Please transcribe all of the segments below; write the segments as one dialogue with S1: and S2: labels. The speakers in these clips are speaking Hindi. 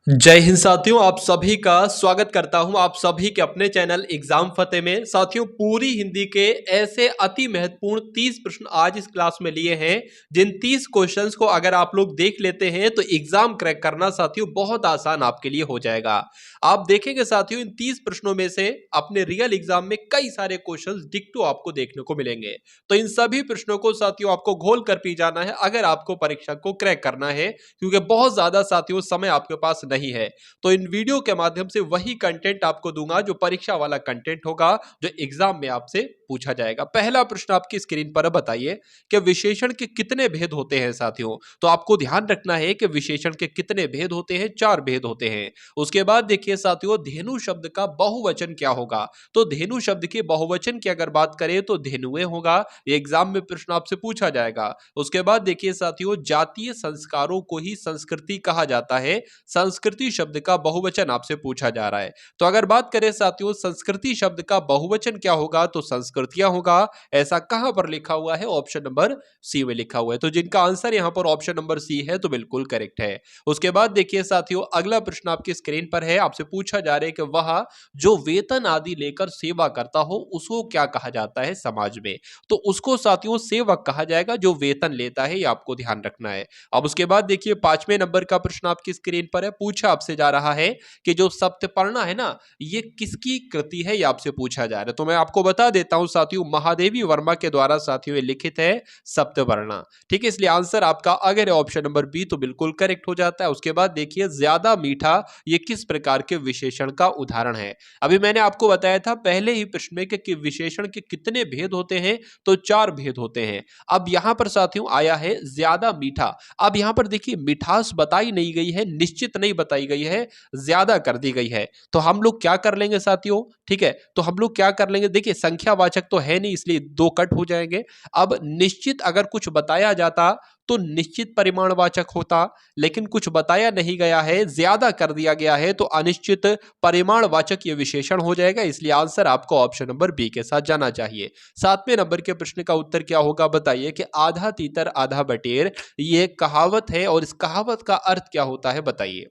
S1: जय हिंद साथियों, आप सभी का स्वागत करता हूं आप सभी के अपने चैनल एग्जाम फतेह में। साथियों, पूरी हिंदी के ऐसे अति महत्वपूर्ण 30 प्रश्न आज इस क्लास में लिए हैं, जिन 30 क्वेश्चंस को अगर आप लोग देख लेते हैं तो एग्जाम क्रैक करना साथियों बहुत आसान आपके लिए हो जाएगा। आप देखेंगे साथियों, इन 30 प्रश्नों में से अपने रियल एग्जाम में कई सारे क्वेश्चंस डिक्टो आपको देखने को मिलेंगे। तो इन सभी प्रश्नों को साथियों आपको घोल कर पी जाना है अगर आपको परीक्षा को क्रैक करना है, क्योंकि बहुत ज्यादा साथियों समय आपके पास नहीं है। तो इन वीडियो के माध्यम से वही कंटेंट आपको दूंगा जो परीक्षा वाला कंटेंट होगा, जो एग्जाम में आपसे पूछा जाएगा। पहला प्रश्न आपकी स्क्रीन पर बताइए कि विशेषण के कितने भेद होते हैं साथियों। तो आपको ध्यान रखना है कि विशेषण के कितने भेद होते हैं, 4 भेद होते हैं। उसके बाद देखिए साथियों, धेनु शब्द का बहुवचन क्या होगा। तो धेनु शब्द के बहुवचन की अगर बात करें तो धेनुए होगा। ये एग्जाम में प्रश्न आपसे पूछा जाएगा। उसके बाद देखिए साथियों, जातीय संस्कारों को ही संस्कृति कहा जाता है। संस्कृति शब्द का बहुवचन आपसे पूछा जा रहा है। तो अगर बात करें साथियों, संस्कृति शब्द का बहुवचन क्या होगा, तो संस्कृतियां होगा। ऐसा कहां पर लिखा हुआ है? ऑप्शन नंबर सी में लिखा हुआ है। तो जिनका आंसर यहां पर ऑप्शन नंबर सी है तो बिल्कुल करेक्ट है। उसके बाद देखिए साथियों, अगला प्रश्न आपकी स्क्रीन पर है। आपसे पूछा जा रहा है कि वह जो वेतन आदि लेकर सेवा करता हो उसको क्या कहा जाता है समाज में। तो उसको साथियों सेवक कहा जाएगा, जो वेतन लेता है। ये आपको ध्यान रखना है। अब उसके बाद देखिए 5वें नंबर का प्रश्न आपकी स्क्रीन पर है। पूछा आपसे जा रहा है कि जो सप्तपर्णा है ना, ये किसकी कृति है, ये आपसे पूछा जा रहा है। तो मैं आपको बता देता हूं साथियों, महादेवी वर्मा के द्वारा साथियों ये लिखित है सप्तपर्णा। ठीक है, इसलिए आंसर आपका अगर है ऑप्शन नंबर बी तो बिल्कुल करेक्ट हो जाता है। उसके बाद देखिए, ज्यादा मीठा ये किस प्रकार के विशेषण का उदाहरण है। अभी मैंने आपको बताया था पहले ही प्रश्न में कि विशेषण के कितने भेद होते हैं, तो 4 भेद होते हैं। अब यहां पर साथियों आया है ज्यादा मीठा। अब यहां पर देखिए, मिठास बताई नहीं गई है, निश्चित नहीं बताई गई है, ज्यादा कर दी गई है। तो हम लोग क्या कर लेंगे साथियों, ठीक है, तो हम लोग क्या कर लेंगे, देखिए संख्यावाचक तो है नहीं इसलिए 2 कट हो जाएंगे। अब निश्चित अगर कुछ बताया जाता तो निश्चित परिमाणवाचक होता, लेकिन कुछ बताया नहीं गया है, ज्यादा कर दिया गया है, तो अनिश्चित परिमाणवाचक ये विशेषण हो जाएगा। इसलिए आंसर आपको ऑप्शन नंबर बी के साथ जाना चाहिए। 7वें नंबर के प्रश्न का उत्तर क्या होगा बताइए कि आधा तीतर आधा बटेर ये कहावत है, और इस कहावत का अर्थ क्या होता है बताइए।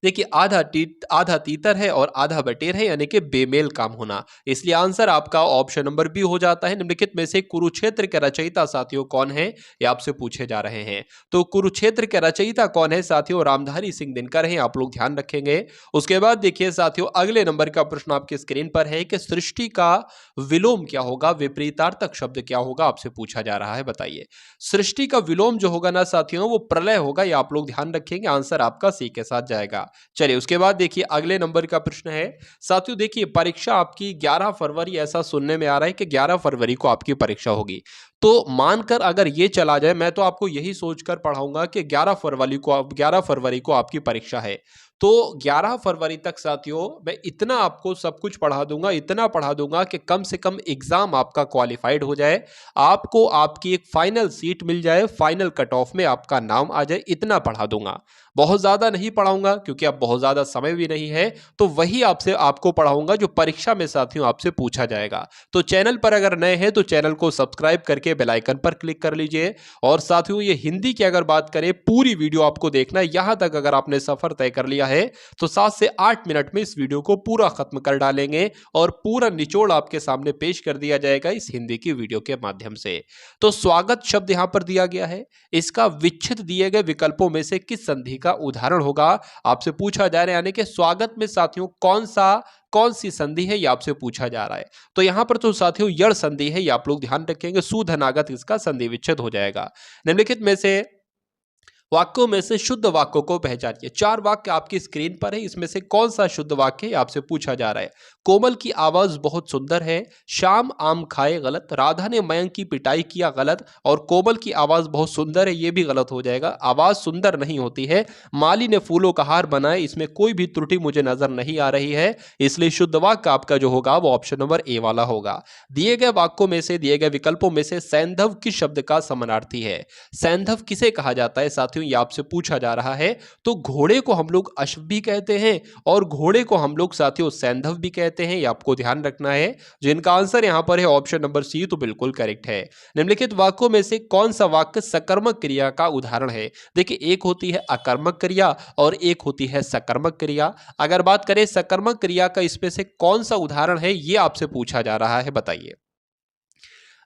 S1: देखिए, आधा तीतर है और आधा बटेर है, यानी कि बेमेल काम होना। इसलिए आंसर आपका ऑप्शन नंबर बी हो जाता है। निम्नलिखित में से कुरुक्षेत्र के रचयिता साथियों कौन है, ये आपसे पूछे जा रहे हैं। तो कुरुक्षेत्र के रचयिता कौन है साथियों, रामधारी सिंह दिनकर हैं, आप लोग ध्यान रखेंगे। उसके बाद देखिए साथियों, अगले नंबर का प्रश्न आपकी स्क्रीन पर है कि सृष्टि का विलोम क्या होगा, विपरीतार्थक शब्द क्या होगा, आपसे पूछा जा रहा है बताइए। सृष्टि का विलोम जो होगा ना साथियों, वो प्रलय होगा, ये आप लोग ध्यान रखेंगे। आंसर आपका सी के साथ जाएगा। चलिए उसके बाद देखिए, अगले नंबर का प्रश्न है साथियों। देखिए, परीक्षा आपकी 11 फरवरी, ऐसा सुनने में आ रहा है कि 11 फरवरी को आपकी परीक्षा होगी। तो मानकर अगर ये चला जाए, मैं तो आपको यही सोचकर पढ़ाऊंगा कि 11 फरवरी को आपकी परीक्षा है। तो 11 फरवरी तक साथियों मैं इतना आपको सब कुछ पढ़ा दूंगा, इतना पढ़ा दूंगा कि कम से कम एग्जाम आपका क्वालिफाइड हो जाए, आपको आपकी एक फाइनल सीट मिल जाए, फाइनल कट ऑफ में आपका नाम आ जाए, इतना पढ़ा दूंगा। बहुत ज्यादा नहीं पढ़ाऊंगा क्योंकि अब बहुत ज्यादा समय भी नहीं है। तो वही आपको पढ़ाऊंगा जो परीक्षा में साथियों आपसे पूछा जाएगा। तो चैनल पर अगर नए हैं तो चैनल को सब्सक्राइब करके बेल आइकन पर क्लिक कर लीजिए। और साथियों, ये हिंदी की अगर बात करें, पूरी वीडियो आपको देखना है। यहां तक अगर आपने सफर तय कर लिया है तो 7 से 8 मिनट में इस वीडियो को पूरा खत्म कर डालेंगे और पूरा निचोड़ आपके सामने पेश कर दिया जाएगा इस हिंदी की वीडियो के माध्यम से। तो स्वागत शब्द यहां पर दिया गया है, इसका विच्छेद दिए गए विकल्पों में से किस संधि का उदाहरण होगा, आपसे पूछा जा रहा है। यानी कि स्वागत में साथियों कौन सी संधि है, ये आपसे पूछा जा रहा है। तो यहां पर तो साथियों यड़ संधि है, ये आप लोग ध्यान रखेंगे। सुधनागत इसका संधि विच्छेद हो जाएगा। निम्नलिखित में से वाक्यों में से शुद्ध वाक्यों को पहचानिए। 4 वाक्य आपकी स्क्रीन पर है, इसमें से कौन सा शुद्ध वाक्य है आपसे पूछा जा रहा है। कोमल की आवाज बहुत सुंदर है, श्याम आम खाए गलत, राधा ने मयंक की पिटाई किया गलत, और कोमल की आवाज बहुत सुंदर है, ये भी गलत हो जाएगा। आवाज सुंदर नहीं होती है। माली ने फूलों का हार बनाए, इसमें कोई भी त्रुटि मुझे नजर नहीं आ रही है। इसलिए शुद्ध वाक्य आपका जो होगा वो ऑप्शन नंबर ए वाला होगा। दिए गए वाक्यों में से, दिए गए विकल्पों में से सैंधव किस शब्द का समानार्थी है। सैंधव किसे कहा जाता है साथियों, साथियों ये आपसे पूछा जा रहा है। तो घोड़े को हम लोग अश्व भी कहते हैं और घोड़े को हम लोग साथियों सैंधव भी कहते हैं, ये आपको ध्यान रखना है। जिनका आंसर यहां पर है ऑप्शन नंबर सी, तो बिल्कुल करेक्ट है। निम्नलिखित वाक्यों में से कौन सा वाक्य सकर्मक क्रिया का उदाहरण है? देखिए, एक होती है अकर्मक क्रिया और एक होती है सकर्मक क्रिया। अगर बात करें सकर्मक क्रिया का, इसमें से कौन सा उदाहरण है ये आपसे पूछा जा रहा है, बताइए।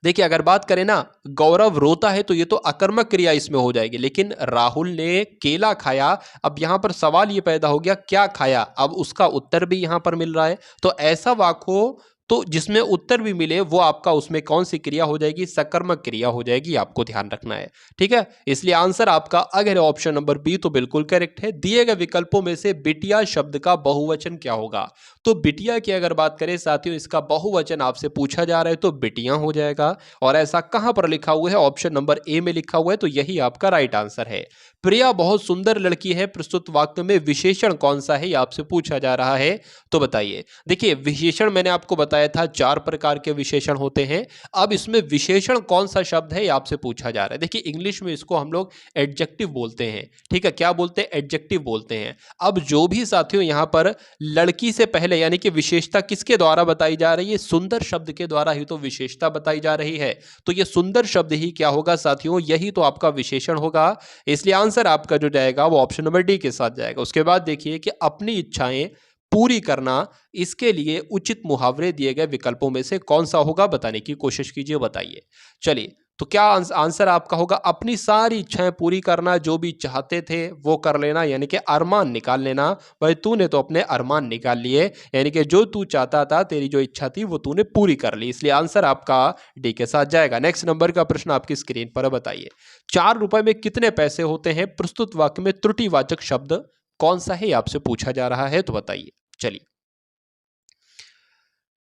S1: देखिए, अगर बात करें ना, गौरव रोता है तो ये तो अकर्मक क्रिया इसमें हो जाएगी, लेकिन राहुल ने केला खाया, अब यहां पर सवाल ये पैदा हो गया क्या खाया, अब उसका उत्तर भी यहां पर मिल रहा है। तो ऐसा वाक्य हो तो जिसमें उत्तर भी मिले वो आपका उसमें कौन सी क्रिया हो जाएगी? सकर्मक क्रिया हो जाएगी, आपको ध्यान रखना है। ठीक है, इसलिए आंसर आपका अगर ऑप्शन नंबर बी तो बिल्कुल करेक्ट है। दिए गए विकल्पों में से बिटिया शब्द का बहुवचन क्या होगा? तो बिटिया की अगर बात करें साथियों, इसका बहुवचन आपसे पूछा जा रहा है तो बिटियां हो जाएगा। और ऐसा कहां पर लिखा हुआ है? ऑप्शन नंबर ए में लिखा हुआ है, तो यही आपका राइट आंसर है। प्रिया बहुत सुंदर लड़की है, प्रस्तुत वाक्य में विशेषण कौन सा है, ये आपसे पूछा जा रहा है, तो बताइए। देखिए, विशेषण मैंने आपको बताया था 4 प्रकार के विशेषण होते हैं। अब इसमें विशेषण कौन सा शब्द है ये आपसे पूछा जा रहा है। देखिए, इंग्लिश में इसको हम लोग एडजेक्टिव बोलते हैं। ठीक है, क्या बोलते हैं? एडजेक्टिव बोलते हैं। अब जो भी साथियों यहां पर लड़की से पहले यानी कि विशेषता किसके द्वारा बताई जा रही है? सुंदर शब्द के द्वारा ही तो विशेषता बताई जा रही है। तो ये सुंदर शब्द ही क्या होगा साथियों? यही तो आपका विशेषण होगा। इसलिए आंसर आपका जो जाएगा वो ऑप्शन नंबर डी के साथ जाएगा। उसके बाद देखिए कि अपनी इच्छाएं पूरी करना, इसके लिए उचित मुहावरे दिए गए विकल्पों में से कौन सा होगा? बताने की कोशिश कीजिए, बताइए। चलिए, तो क्या आंसर आपका होगा? अपनी सारी इच्छाएं पूरी करना, जो भी चाहते थे वो कर लेना, यानी कि अरमान निकाल लेना। भाई तूने तो अपने अरमान निकाल लिए, यानी कि जो तू चाहता था, तेरी जो इच्छा थी वो तूने पूरी कर ली। इसलिए आंसर आपका डी के साथ जाएगा। नेक्स्ट नंबर का प्रश्न आपकी स्क्रीन पर, बताइए। 4 रुपए में कितने पैसे होते हैं? प्रस्तुत वाक्य में त्रुटिवाचक शब्द कौन सा है, आपसे पूछा जा रहा है, तो बताइए। चलिए,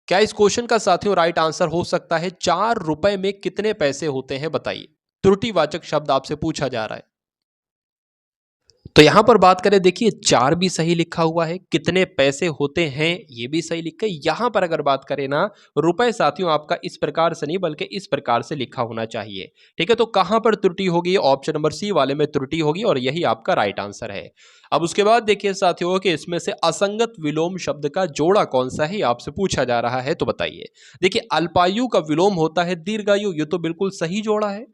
S1: क्या इस क्वेश्चन का साथियों राइट आंसर हो सकता है 4 रुपए में कितने पैसे होते हैं? बताइए। त्रुटिवाचक शब्द आपसे पूछा जा रहा है। तो यहां पर बात करें, देखिए 4 भी सही लिखा हुआ है, कितने पैसे होते हैं ये भी सही लिखा है। यहां पर अगर बात करें ना, रुपए साथियों आपका इस प्रकार से नहीं बल्कि इस प्रकार से लिखा होना चाहिए। ठीक है, तो कहां पर त्रुटि होगी? ऑप्शन नंबर सी वाले में त्रुटि होगी और यही आपका राइट आंसर है। अब उसके बाद देखिए साथियों कि इसमें से असंगत विलोम शब्द का जोड़ा कौन सा है, आपसे पूछा जा रहा है, तो बताइए। देखिए, अल्पायु का विलोम होता है दीर्घायु, ये तो बिल्कुल सही जोड़ा है।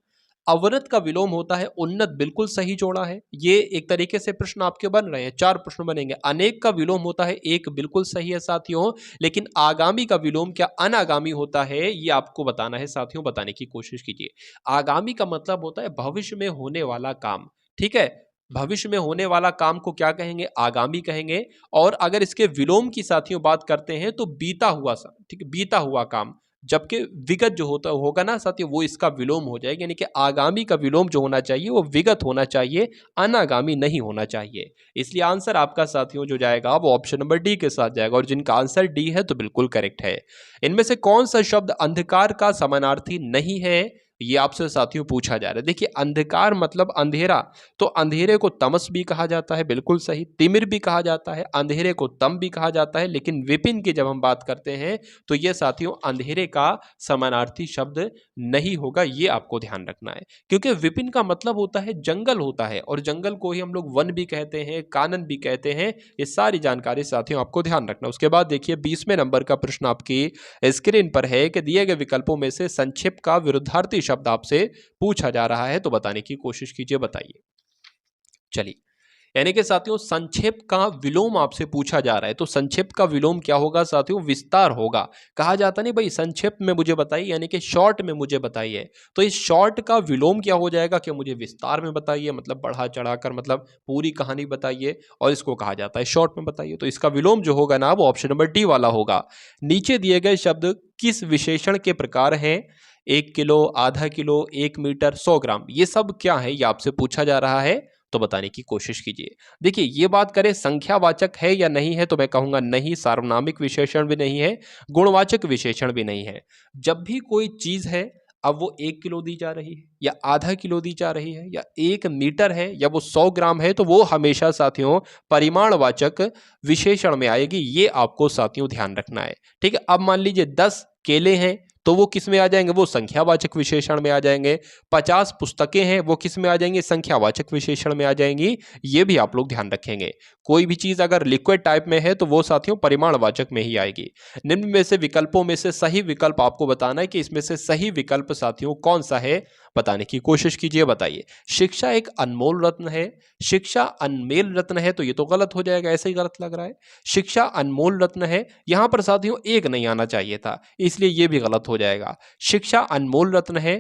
S1: अवनत का विलोम होता है उन्नत, बिल्कुल सही जोड़ा है। ये एक तरीके से प्रश्न आपके बन रहे हैं, 4 प्रश्न बनेंगे। अनेक का विलोम होता है एक, बिल्कुल सही है साथियों। लेकिन आगामी का विलोम क्या अनागामी होता है, ये आपको बताना है साथियों, बताने की कोशिश कीजिए। आगामी का मतलब होता है भविष्य में होने वाला काम। ठीक है, भविष्य में होने वाला काम को क्या कहेंगे? आगामी कहेंगे। और अगर इसके विलोम की साथियों बात करते हैं तो बीता हुआ, ठीक है, बीता हुआ काम। जबकि विगत जो होता होगा ना साथियों, वो इसका विलोम हो जाएगा, यानी कि आगामी का विलोम जो होना चाहिए वो विगत होना चाहिए, अनागामी नहीं होना चाहिए। इसलिए आंसर आपका साथियों जो जाएगा वो ऑप्शन नंबर डी के साथ जाएगा, और जिनका आंसर डी है तो बिल्कुल करेक्ट है। इनमें से कौन सा शब्द अंधकार का समानार्थी नहीं है, ये आपसे साथियों पूछा जा रहा है। देखिए, अंधकार मतलब अंधेरा, तो अंधेरे को तमस भी कहा जाता है, बिल्कुल सही। तिमिर भी कहा जाता है, अंधेरे को तम भी कहा जाता है। लेकिन विपिन की जब हम बात करते हैं तो ये साथियों अंधेरे का समानार्थी शब्द नहीं होगा, ये आपको ध्यान रखना है। क्योंकि विपिन का मतलब होता है जंगल होता है, और जंगल को ही हम लोग वन भी कहते हैं, कानन भी कहते हैं। ये सारी जानकारी साथियों आपको ध्यान रखना। उसके बाद देखिए 20वें नंबर का प्रश्न आपकी स्क्रीन पर है कि दिए गए विकल्पों में से संक्षेप का विरुद्धार्थी शब्द आपसे पूछा जा रहा है, तो बताने की कोशिश कीजिए, बताइए। चलिए, यानी कि साथियों संक्षेप का विलोम आपसे पूछा जा रहा है, तो संक्षेप का विलोम क्या होगा साथियों? विस्तार होगा। कहा जाता नहीं भाई संक्षेप में मुझे बताइए, यानी कि शॉर्ट में मुझे बताइए। तो इस शॉर्ट का विलोम क्या हो जाएगा कि मुझे विस्तार में बताइए, मतलब बढ़ा चढ़ाकर, मतलब पूरी कहानी बताइए, और इसको कहा जाता है शॉर्ट में बताइए। तो इसका विलोम जो होगा ना वो ऑप्शन नंबर डी वाला होगा। नीचे दिए गए शब्द किस विशेषण के प्रकार हैं? 1 किलो, आधा किलो, 1 मीटर, 100 ग्राम, ये सब क्या है, ये आपसे पूछा जा रहा है, तो बताने की कोशिश कीजिए। देखिए, ये बात करें संख्यावाचक है या नहीं है, तो मैं कहूंगा नहीं, सार्वनामिक विशेषण भी नहीं है, गुणवाचक विशेषण भी नहीं है। जब भी कोई चीज है, अब वो 1 किलो दी जा रही है या आधा किलो दी जा रही है या 1 मीटर है या वो 100 ग्राम है, तो वो हमेशा साथियों परिमाणवाचक विशेषण में आएगी। ये आपको साथियों ध्यान रखना है। ठीक है, अब मान लीजिए 10 केले हैं, तो वो किस में आ जाएंगे, वो संख्यावाचक विशेषण में आ जाएंगे। 50 पुस्तकें हैं, वो किस में आ जाएंगी, संख्यावाचक विशेषण में आ जाएंगी। ये भी आप लोग ध्यान रखेंगे। कोई भी चीज अगर लिक्विड टाइप में है तो वो साथियों परिमाणवाचक में ही आएगी। निम्न में से विकल्पों में से सही विकल्प आपको बताना है कि इसमें से सही विकल्प साथियों कौन सा है, बताने की कोशिश कीजिए, बताइए। शिक्षा एक अनमोल रत्न है, शिक्षा अनमेल रत्न है, तो ये तो गलत हो जाएगा, ऐसे ही गलत लग रहा है। शिक्षा अनमोल रत्न है, यहां पर साथियों एक नहीं आना चाहिए था, इसलिए ये भी गलत हो जाएगा। शिक्षा अनमोल रत्न है,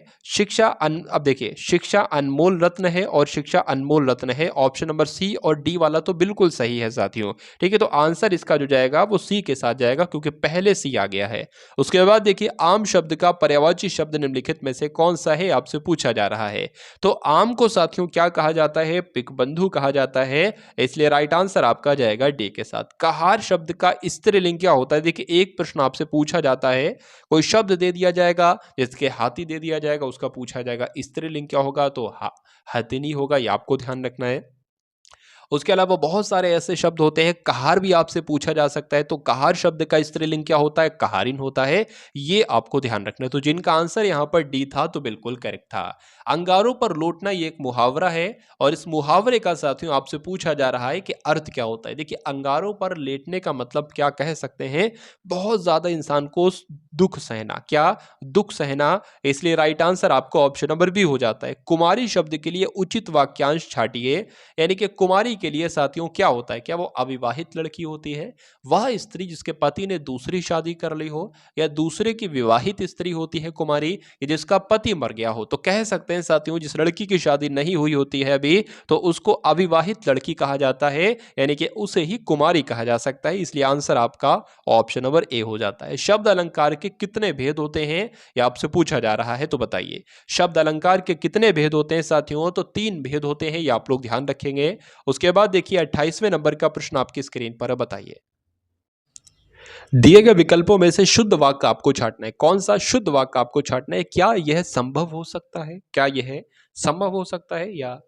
S1: अब देखिए, शिक्षा अनमोल रत्न है और शिक्षा अनमोल रत्न है, ऑप्शन नंबर सी और डी वाला तो बिल्कुल सही है साथियों। ठीक है, तो आंसर इसका जो जाएगा वो सी के साथ जाएगा, क्योंकि पहले सी आ गया है। उसके बाद देखिए, आम शब्द का पर्यायवाची शब्द निम्नलिखित में से कौन सा है, आपसे पूछा जा रहा है। तो आम को साथियों क्या कहा जाता है, पिकबंधु कहा जाता है, इसलिए राइट आंसर आपका जाएगा डी के साथ। कहार शब्द का स्त्रीलिंग क्या होता है, देखिए एक प्रश्न आपसे पूछा जाता है, कोई शब्द दे दिया जाएगा, जैसे हाथी दे दिया जाएगा, उसका पूछा जाएगा स्त्रीलिंग क्या होगा, तो हथिनी होगा, ये आपको ध्यान रखना है। उसके अलावा बहुत सारे ऐसे शब्द होते हैं, कहार भी आपसे पूछा जा सकता है, तो कहार शब्द का स्त्रीलिंग क्या होता है, कहारिन होता है, ये आपको ध्यान रखना है। तो जिनका आंसर यहां पर डी था तो बिल्कुल करेक्ट था। अंगारों पर लौटना ये एक मुहावरा है, और इस मुहावरे का साथियों आपसे पूछा जा रहा है कि अर्थ क्या होता है। देखिए, अंगारों पर लेटने का मतलब क्या कह सकते हैं, बहुत ज्यादा इंसान को दुख सहना, क्या दुख सहना, इसलिए राइट आंसर आपको ऑप्शन नंबर बी हो जाता है। कुमारी शब्द के लिए उचित वाक्यांश छाटिए, यानी कि कुमारी के लिए साथियों क्या होता है, क्या वो अविवाहित लड़की होती है, वह स्त्री जिसके पति ने दूसरी शादी कर ली हो, या दूसरे की विवाहित स्त्री होती है कुमारी, या जिसका पति मर गया हो। तो कह सकते हैं साथियों, जिस लड़की की शादी नहीं हुई होती है अभी, तो उसको अविवाहित लड़की कहा जाता है, यानी कि उसे ही कुमारी कहा जा सकता है, इसलिए आंसर आपका ऑप्शन नंबर ए हो जाता है। शब्द अलंकार के कितने भेद होते हैं, यह आपसे पूछा जा रहा है, तो बताइए। शब्द अलंकार के कितने भेद होते हैं साथियों, तो 3 भेद होते हैं, ये आप लोग ध्यान रखेंगे। उसके बाद देखिए 28वें नंबर का प्रश्न आपकी स्क्रीन पर है, बताइए। दिए गए विकल्पों में से शुद्ध वाक्य आपको छांटना है। कौन सा शुद्ध वाक्य आपको छांटना है, क्या यह संभव हो सकता है, क्या यह संभव हो सकता है, या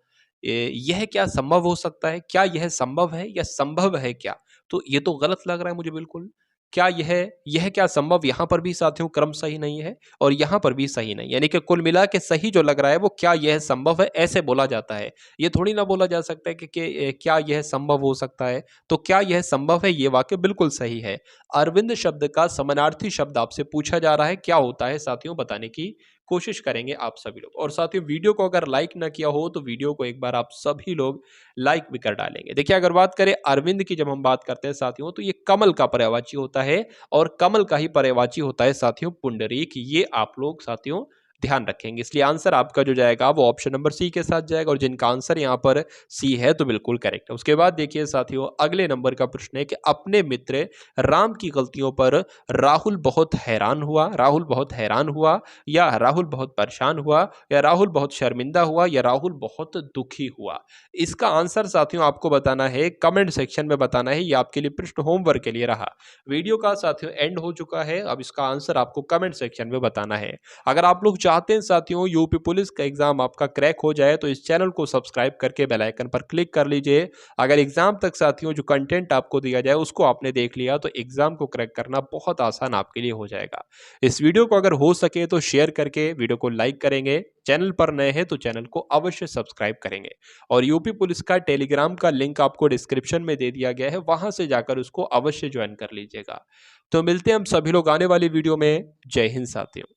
S1: यह क्या संभव हो सकता है, क्या यह संभव है, या संभव है क्या। तो ये तो गलत लग रहा है मुझे बिल्कुल। क्या यह क्या संभव, यहां पर भी साथियों क्रम सही नहीं है, और यहां पर भी सही नहीं, यानी कि कुल मिला के सही जो लग रहा है वो क्या यह संभव है, ऐसे बोला जाता है। ये थोड़ी ना बोला जा सकता है कि क्या यह संभव हो सकता है। तो क्या यह संभव है, ये वाक्य बिल्कुल सही है। अरविंद शब्द का समानार्थी शब्द आपसे पूछा जा रहा है, क्या होता है साथियों, बताने की कोशिश करेंगे आप सभी लोग। और साथियों, वीडियो को अगर लाइक ना किया हो तो वीडियो को एक बार आप सभी लोग लाइक भी कर डालेंगे। देखिए, अगर बात करें अरविंद की, जब हम बात करते हैं साथियों, तो ये कमल का पर्यायवाची होता है, और कमल का ही पर्यायवाची होता है साथियों पुंडरीक। ये आप लोग साथियों ध्यान रखेंगे, इसलिए आंसर आपका जो जाएगा वो ऑप्शन नंबर सी के साथ जाएगा, और जिनका आंसर यहाँ पर सी है तो बिल्कुल करेक्ट है। उसके बाद देखिए साथियों, अगले नंबर का प्रश्न है कि अपने मित्र राम की गलतियों पर राहुल बहुत हैरान हुआ, राहुल बहुत हैरान हुआ, या राहुल बहुत परेशान हुआ, या राहुल बहुत शर्मिंदा हुआ, या राहुल बहुत दुखी हुआ। इसका आंसर साथियों आपको बताना है, कमेंट सेक्शन में बताना है। ये आपके लिए प्रश्न होमवर्क के लिए रहा। वीडियो का साथियों एंड हो चुका है, अब इसका आंसर आपको कमेंट सेक्शन में बताना है। अगर आप लोग चाहते हैं साथियों यूपी पुलिस का एग्जाम आपका क्रैक हो जाए, तो इस चैनल को सब्सक्राइब करके बेल आइकन पर क्लिक कर लीजिए। अगर एग्जाम तक साथियों जो कंटेंट आपको दिया जाए उसको आपने देख लिया, तो एग्जाम को क्रैक करना बहुत आसान आपके लिए हो जाएगा। इस वीडियो को अगर हो सके तो शेयर करके वीडियो को लाइक करेंगे, चैनल पर नए हैं तो चैनल को अवश्य सब्सक्राइब करेंगे, और यूपी पुलिस का टेलीग्राम का लिंक आपको डिस्क्रिप्शन में दे दिया गया है, वहां से जाकर उसको अवश्य ज्वाइन कर लीजिएगा। तो मिलते हैं हम सभी लोग आने वाली वीडियो में। जय हिंद साथियों।